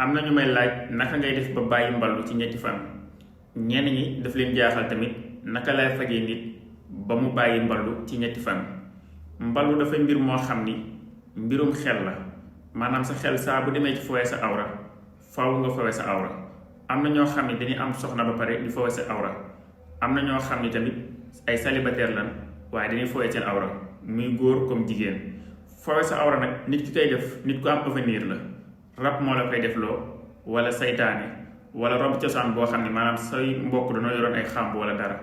am na ñu may laaj naka ngay def ba bàyyi mballu ci ñetti fan ñenn ñi daf leen jaaxal tamit naka lay fajee nit ba mu bàyyi mballu ci ñetti fan. mballu dafay mbir moo xam ni mbirum xel la maanaam sa xel saa bu demee ci fowee sa awra faaw nga fowee sa awra. am na ñoo xam ne dañuy am soxna ba pare di fowee sa awra am na ñoo xam ne tamit ay célibataire lan waaye dañuy fowee seen awra muy góor comme jigéen. fowee sa awra nag nit ki koy def nit ku am avenir la rab moo la koy def loo wala saytaane wala rob cosaan boo xam ne maanaam say mbokk dañoo yoroon ay xàmb wala dara.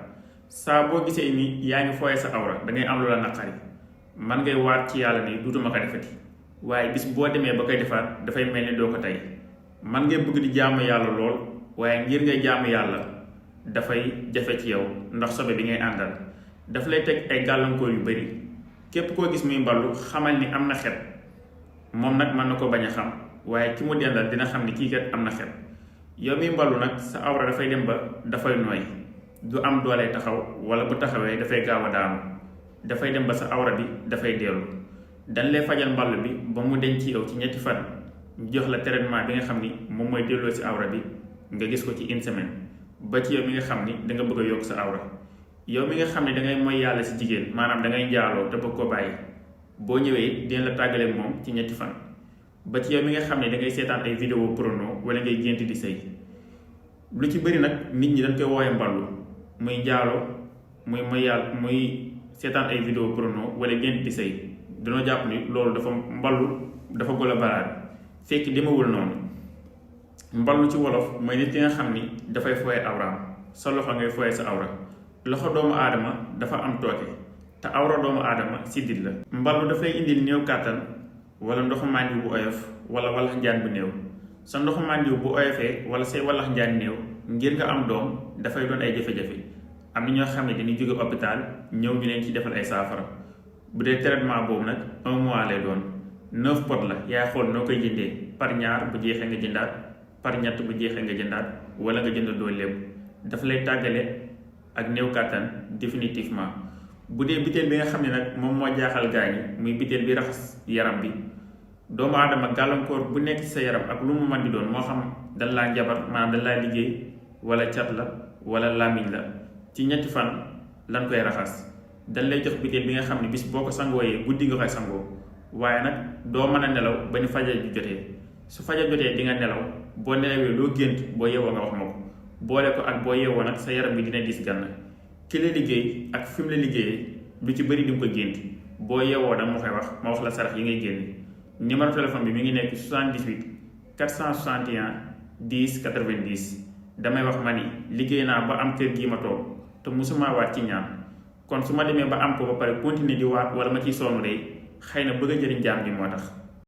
saa boo gisee ni yaa ngi fowee sa awra da ngay am lu la naqari man ngay waat ci yàlla ni duutuma ko defati waaye bis boo demee ba koy defaat dafay mel ni doo ko tey. man ngay bëgg di jaamu yàlla lool waaye ngir ngay jaamu yàlla dafay jafe ci yow ndax sobe bi ngay àndal daf lay teg ay gàllankoor yu bari. képp koo gis muy mballu xamal ni am na xet moom nag mën na ko bañ a xam waaye ki mu dendal dina xam ni kii kat am na xet. yow miy mballu nag sa awra dafay dem ba dafay nooy du am doole taxaw wala bu taxawee dafay gaaw a daanu dafay dem ba sa awra bi dafay dellu. dañ lay fajal mballu bi ba mu denc ci yow ci ñetti fan ñu jox la traitement bi nga xam ni moom mooy delloo si awra bi nga gis ko ci une semaine ba ci yow mi nga xam ni danga bëgg a yokk sa awra. yow mi nga xam ne dangay mooy yàlla si jigéen maanaam dangay njaaloo te bëgg koo bàyyi boo ñëwee dina la tàggaleeg moom ci ñetti fan. ba ci yow mi nga xam ne dangay seetaan ay vidéo porno wala ngay gént di sëy lu ci bëri nag nit ñi dañ koy wooye mballu muy njaaloo muy yàlla muy seetaan ay vidéo porno wala gént di sëy dañoo jàpp ni loolu dafa mballu dafa golo baraat fekk demewul noonu. mballu ci wolof mooy nit ki nga xam ni dafay fooye awraam sa loxo ngay fooye sa awra. loxo doomu aadama dafa am tooke te awra doomu aadama siddit la. mballu dafay indil néew kàttan wala ndoxu màndiw bu oyof wala walax njaan bu néew. sa ndoxu màndiw bu oyofee wala say walax njaan néew ngir nga am doom dafay doon ay jafe-jafe. am na ñoo xam ne dañuy jóge hôpital ñëw ñu leen ci defal ay saafara bu dee traitement boobu nag 1 mois lay doon 9 pot la yaay xool noo koy jëndee par ñaar bu jeexee nga jëndaat par ñett bu jeexee nga jëndaat wala nga jëndandoo lépp dafa lay tàggale ak néew kàttan définitivement. bu dee biteel bi nga xam ne nag moom moo jaaxal gaañi muy biteel bi raxas yaram bi doomu aadama gàllankoor bu nekk ci sa yaram ak lu mu mën di doon moo xam dañ laa njabar maanaam dañ laa liggéey wala cat la wala làmmiñ la ci ñetti fan lan koy raxas. dañ lay jox biteel bi nga xam ne bis boo ko sangooyee guddi nga koy sangoo waaye nag doo mën a nelaw ba ni fajar ji jotee su fajar jotee di nga nelaw boo nelawee loo gént boo yeewoo nga wax ma ko boole ko ak boo yeewoo nag sa yaram bi dina diis gann. ki la liggéey ak fi mu la liggéeyee lu ci bëri di nga ko gént boo yeewoo nag ma koy wax ma wax la sarax yi ngay génn. numéro téléphone bi mi ngi nekk 78 461 10 90 damay wax ma ni liggéey naa ba am kër gii ma toog te musuma waat ci ñaan kon su ma demee ba am ko ba pare continuer di waat wala ma ciy sonn de xëy na bëgg a jëriñ jaam bi moo tax.